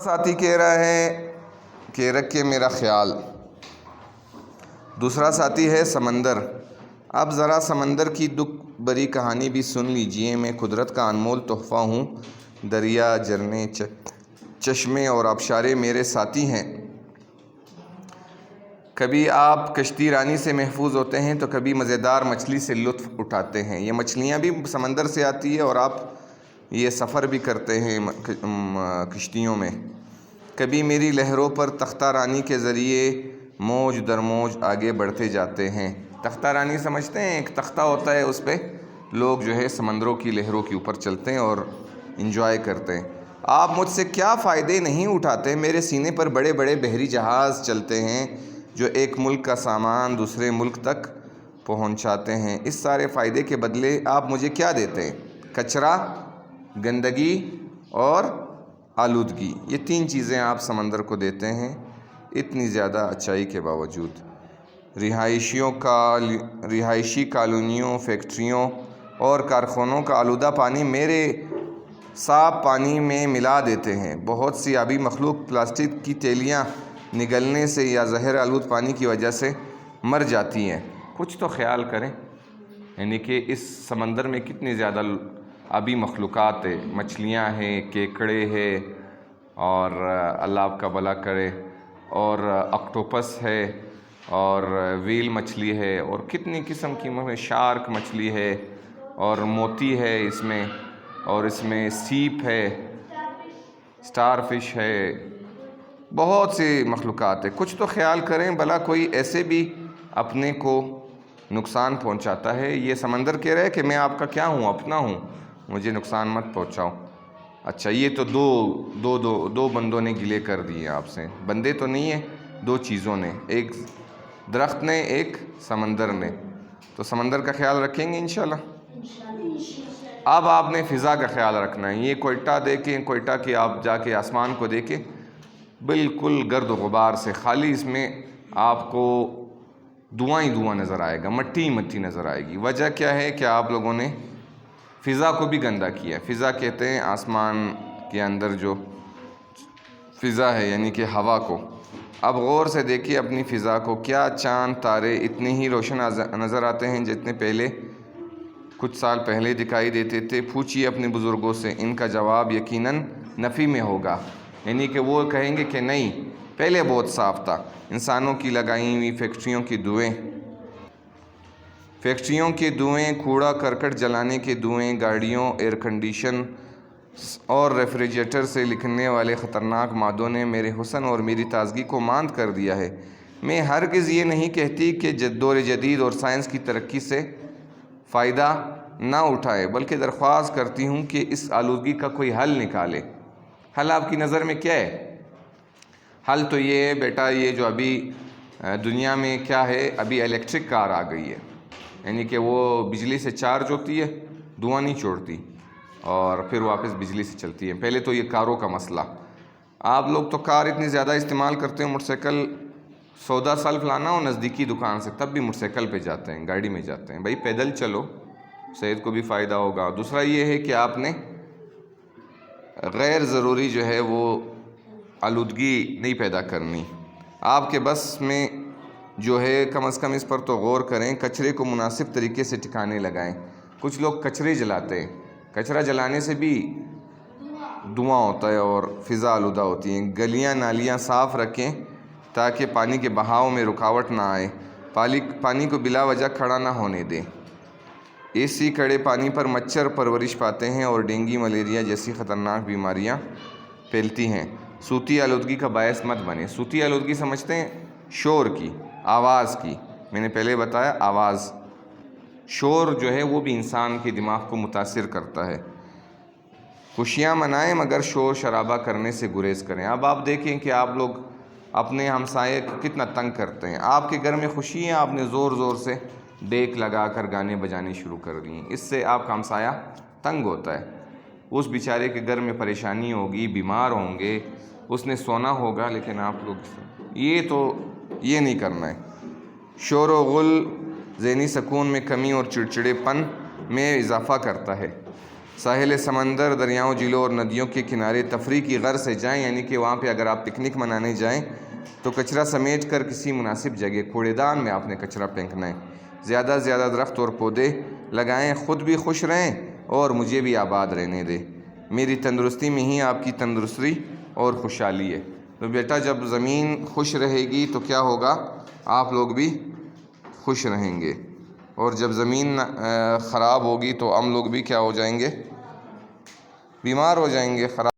ساتھی کہہ رہا ہے کہ رکھے میرا خیال. دوسرا ساتھی ہے سمندر. اب ذرا سمندر کی دکھ بری کہانی بھی سن لیجئے. میں قدرت کا انمول تحفہ ہوں. دریا، جھرنے، چشمے اور آبشاریں میرے ساتھی ہیں. کبھی آپ کشتی رانی سے محفوظ ہوتے ہیں تو کبھی مزیدار مچھلی سے لطف اٹھاتے ہیں. یہ مچھلیاں بھی سمندر سے آتی ہے اور آپ یہ سفر بھی کرتے ہیں کشتیوں میں. کبھی میری لہروں پر تختہ رانی کے ذریعے موج در موج آگے بڑھتے جاتے ہیں. تختہ رانی سمجھتے ہیں؟ ایک تختہ ہوتا ہے، اس پہ لوگ جو ہے سمندروں کی لہروں کے اوپر چلتے ہیں اور انجوائے کرتے ہیں. آپ مجھ سے کیا فائدے نہیں اٹھاتے؟ میرے سینے پر بڑے بڑے بحری جہاز چلتے ہیں جو ایک ملک کا سامان دوسرے ملک تک پہنچاتے ہیں. اس سارے فائدے کے بدلے آپ مجھے کیا دیتے ہیں؟ کچرا، گندگی اور آلودگی. یہ تین چیزیں آپ سمندر کو دیتے ہیں اتنی زیادہ اچائی کے باوجود. رہائشی کالونیوں، فیکٹریوں اور کارخانوں کا آلودہ پانی میرے صاف پانی میں ملا دیتے ہیں. بہت سی آبی مخلوق پلاسٹک کی تیلیاں نگلنے سے یا زہر آلود پانی کی وجہ سے مر جاتی ہیں. کچھ تو خیال کریں. یعنی کہ اس سمندر میں کتنی زیادہ آبی مخلوقات ہے. مچھلیاں ہیں، کیکڑے ہیں، اور اللہ آپ کا بھلا کرے، اور اکٹوپس ہے، اور ویل مچھلی ہے، اور کتنی قسم کی شارک مچھلی ہے، اور موتی ہے اس میں، اور اس میں سیپ ہے، سٹار فش ہے، بہت سی مخلوقات ہے. کچھ تو خیال کریں بھلا. کوئی ایسے بھی اپنے کو نقصان پہنچاتا ہے. یہ سمندر کہہ رہا ہے کہ میں آپ کا کیا ہوں؟ اپنا ہوں، مجھے نقصان مت پہنچاؤ. اچھا، یہ تو دو بندوں نے گلے کر دیے آپ سے. بندے تو نہیں ہیں، دو چیزوں نے، ایک درخت نے، ایک سمندر نے. تو سمندر کا خیال رکھیں گے انشاءاللہ. اب آپ نے فضا کا خیال رکھنا ہے. یہ کوئٹہ دیکھیں، کوئٹہ کے آپ جا کے آسمان کو دیکھیں، بالکل گرد و غبار سے خالی. اس میں آپ کو دھواں ہی دھواں نظر آئے گا، مٹی ہی مٹی نظر آئے گی. وجہ کیا ہے کہ آپ لوگوں نے فضا کو بھی گندا کیا ہے. فضا کہتے ہیں آسمان کے اندر جو فضا ہے، یعنی کہ ہوا کو. اب غور سے دیکھیے اپنی فضا کو. کیا چاند تارے اتنے ہی روشن نظر آتے ہیں جتنے پہلے کچھ سال پہلے دکھائی دیتے تھے؟ پوچھئے اپنے بزرگوں سے. ان کا جواب یقیناً نفی میں ہوگا. یعنی کہ وہ کہیں گے کہ نہیں، پہلے بہت صاف تھا. انسانوں کی لگائی ہوئی فیکٹریوں کے دھوئیں، کوڑا کرکٹ جلانے کے دھوئیں، گاڑیوں، ایئر کنڈیشن اور ریفریجریٹر سے نکلنے والے خطرناک مادوں نے میرے حسن اور میری تازگی کو ماند کر دیا ہے. میں ہرگز یہ نہیں کہتی کہ دور جدید اور سائنس کی ترقی سے فائدہ نہ اٹھائے، بلکہ درخواست کرتی ہوں کہ اس آلودگی کا کوئی حل نکالے. حل آپ کی نظر میں کیا ہے؟ حل تو یہ ہے بیٹا، یہ جو ابھی دنیا میں کیا ہے، ابھی الیکٹرک کار آ گئی ہے. یعنی کہ وہ بجلی سے چارج ہوتی ہے، دھواں نہیں چھوڑتی، اور پھر واپس بجلی سے چلتی ہے. پہلے تو یہ کاروں کا مسئلہ. آپ لوگ تو کار اتنی زیادہ استعمال کرتے ہیں، موٹر سائیکل سودا سلف لانا ہو نزدیکی دکان سے تب بھی موٹر سائیکل پہ جاتے ہیں، گاڑی میں جاتے ہیں. بھائی پیدل چلو، صحت کو بھی فائدہ ہوگا. دوسرا یہ ہے کہ آپ نے غیر ضروری جو ہے وہ آلودگی نہیں پیدا کرنی. آپ کے بس میں جو ہے کم از کم اس پر تو غور کریں. کچرے کو مناسب طریقے سے ٹھکانے لگائیں. کچھ لوگ کچرے جلاتے ہیں. کچرا جلانے سے بھی دھواں ہوتا ہے اور فضا آلودہ ہوتی ہیں. گلیاں نالیاں صاف رکھیں تاکہ پانی کے بہاؤ میں رکاوٹ نہ آئے. پانی کو بلا وجہ کھڑا نہ ہونے دیں. ایسی کھڑے پانی پر مچھر پرورش پاتے ہیں اور ڈینگی، ملیریا جیسی خطرناک بیماریاں پھیلتی ہیں. صوتی آلودگی کا باعث مت بنیں. صوتی آلودگی سمجھتے ہیں؟ شور کی، آواز کی. میں نے پہلے بتایا آواز، شور جو ہے وہ بھی انسان کے دماغ کو متاثر کرتا ہے. خوشیاں منائیں مگر شور شرابہ کرنے سے گریز کریں. اب آپ دیکھیں کہ آپ لوگ اپنے ہمسائے کو کتنا تنگ کرتے ہیں. آپ کے گھر میں خوشی ہے، آپ نے زور زور سے ڈیک لگا کر گانے بجانے شروع کر دیے. اس سے آپ کا ہمسایہ تنگ ہوتا ہے. اس بیچارے کے گھر میں پریشانی ہوگی، بیمار ہوں گے، اس نے سونا ہوگا، لیکن آپ لوگ یہ نہیں کرنا ہے. شور و غل ذہنی سکون میں کمی اور چڑچڑے پن میں اضافہ کرتا ہے. ساحل سمندر، دریاؤں، جھیلوں اور ندیوں کے کنارے تفریح کی غرض سے جائیں، یعنی کہ وہاں پہ اگر آپ پکنک منانے جائیں تو کچرا سمیٹ کر کسی مناسب جگہ کوڑے دان میں آپ نے کچرا پھینکنا ہے۔ زیادہ سے زیادہ درخت اور پودے لگائیں، خود بھی خوش رہیں اور مجھے بھی آباد رہنے دیں۔ میری تندرستی میں ہی آپ کی تندرستی اور خوشحالی ہے۔ تو بیٹا جب زمین خوش رہے گی تو کیا ہوگا؟ آپ لوگ بھی خوش رہیں گے، اور جب زمین خراب ہوگی تو ہم لوگ بھی کیا ہو جائیں گے؟ بیمار ہو جائیں گے۔